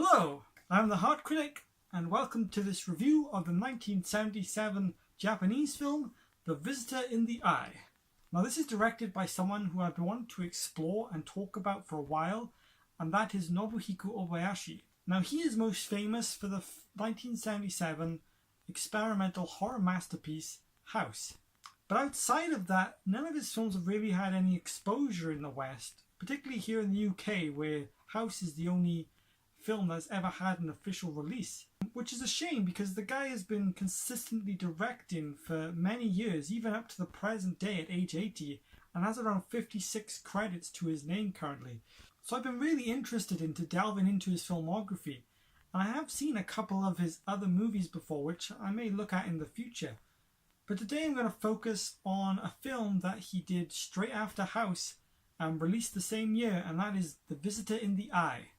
Hello, I'm the Heart Critic, and welcome to this review of the 1977 Japanese film, The Visitor in the Eye. Now this is directed by someone who I've been wanting to explore and talk about for a while, and that is Nobuhiko Obayashi. Now he is most famous for the 1977 experimental horror masterpiece, House. But outside of that, none of his films have really had any exposure in the West, particularly here in the UK, where House is the only film that's ever had an official release. Which is a shame, because the guy has been consistently directing for many years, even up to the present day at age 80, and has around 56 credits to his name currently. So I've been really interested into delving into his filmography, and I have seen a couple of his other movies before, which I may look at in the future. But today I'm going to focus on a film that he did straight after House and released the same year, and that is The Visitor in the Eye.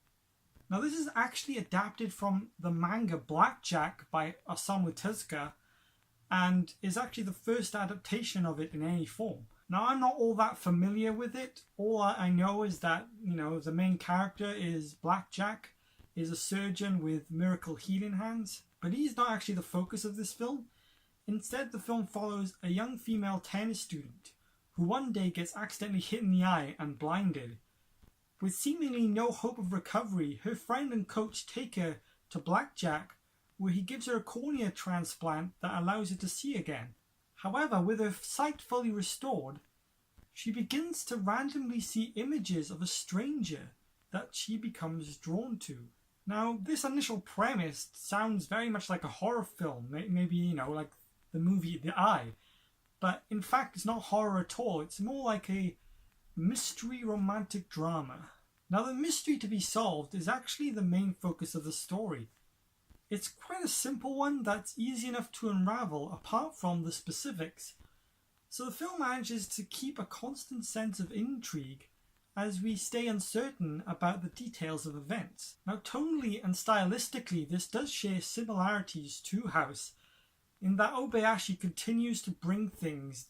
Now this is actually adapted from the manga Blackjack by Osamu Tezuka, and is actually the first adaptation of it in any form. Now I'm not all that familiar with it. All I know is that, the main character is Blackjack, is a surgeon with miracle healing hands, but he's not actually the focus of this film. Instead, the film follows a young female tennis student who one day gets accidentally hit in the eye and blinded. With seemingly no hope of recovery, her friend and coach take her to Blackjack, where he gives her a cornea transplant that allows her to see again. However, with her sight fully restored, she begins to randomly see images of a stranger that she becomes drawn to. Now, this initial premise sounds very much like a horror film, maybe, like the movie The Eye. But in fact, it's not horror at all. It's more like a mystery romantic drama. Now the mystery to be solved is actually the main focus of the story. It's quite a simple one that's easy enough to unravel apart from the specifics. So the film manages to keep a constant sense of intrigue as we stay uncertain about the details of events. Now tonally and stylistically, this does share similarities to House, in that Obayashi continues to bring things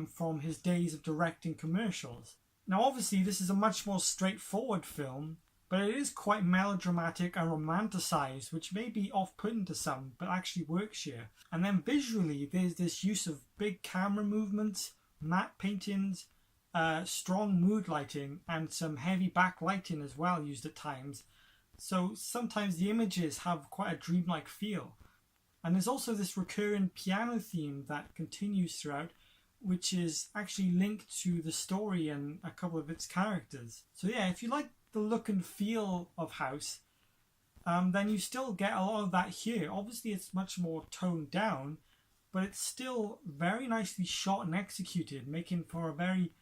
from his days of directing commercials. Now obviously this is a much more straightforward film, but it is quite melodramatic and romanticized, which may be off-putting to some, but actually works here. And then visually there's this use of big camera movements, matte paintings, strong mood lighting, and some heavy backlighting as well used at times. So sometimes the images have quite a dreamlike feel. And there's also this recurring piano theme that continues throughout, which is actually linked to the story and a couple of its characters. So yeah, if you like the look and feel of House, then you still get a lot of that here. Obviously it's much more toned down, but it's still very nicely shot and executed, making for a very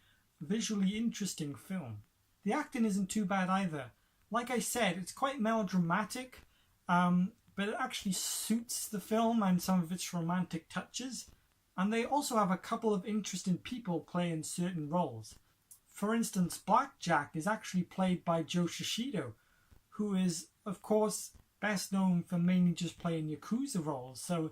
visually interesting film. The acting isn't too bad either. Like I said, it's quite melodramatic, but it actually suits the film and some of its romantic touches. And they also have a couple of interesting people playing certain roles. For instance, Blackjack is actually played by Joe Shishido, who is, of course, best known for mainly just playing Yakuza roles. So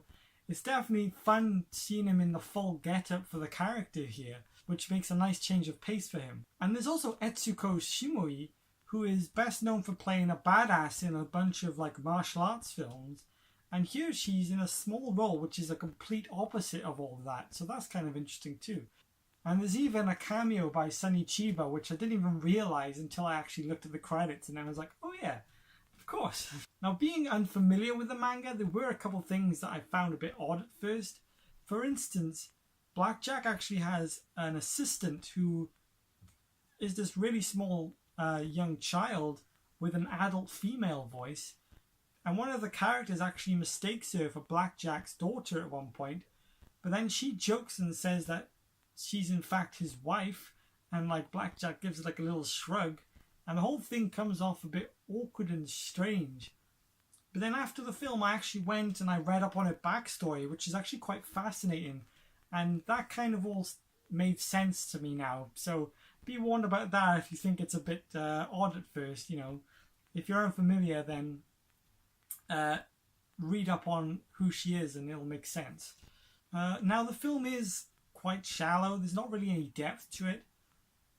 it's definitely fun seeing him in the full get-up for the character here, which makes a nice change of pace for him. And there's also Etsuko Shimoi, who is best known for playing a badass in a bunch of martial arts films. And here she's in a small role, which is a complete opposite of all of that. So that's kind of interesting too. And there's even a cameo by Sonny Chiba, which I didn't even realize until I actually looked at the credits. And then I was like, oh yeah, of course. Now, being unfamiliar with the manga, there were a couple things that I found a bit odd at first. For instance, Blackjack actually has an assistant who is this really small young child with an adult female voice. And one of the characters actually mistakes her for Blackjack's daughter at one point, but then she jokes and says that she's in fact his wife, and Blackjack gives it a little shrug, and the whole thing comes off a bit awkward and strange. But then after the film I actually went and I read up on her backstory, which is actually quite fascinating, and that kind of all made sense to me now. So be warned about that if you think it's a bit odd at first. If you're unfamiliar, then read up on who she is and it'll make sense. Now the film is quite shallow. There's not really any depth to it.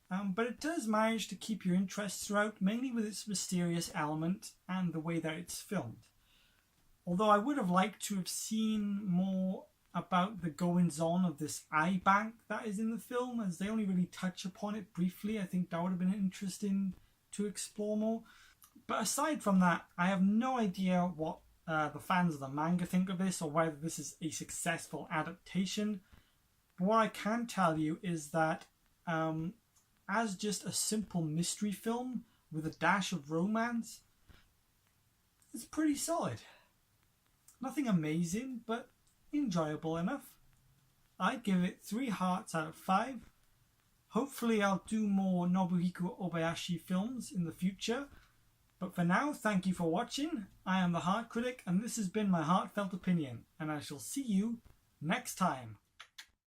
but it does manage to keep your interest throughout, mainly with its mysterious element and the way that it's filmed. Although I would have liked to have seen more about the goings-on of this eye bank that is in the film, as they only really touch upon it briefly. I think that would have been interesting to explore more. But aside from that, I have no idea what the fans of the manga think of this, or whether this is a successful adaptation. But what I can tell you is that as just a simple mystery film with a dash of romance, it's pretty solid. Nothing amazing, but enjoyable enough. I'd give it 3 hearts out of 5. Hopefully I'll do more Nobuhiko Obayashi films in the future. But for now, thank you for watching. I am the Heart Critic, and this has been my heartfelt opinion, and I shall see you next time.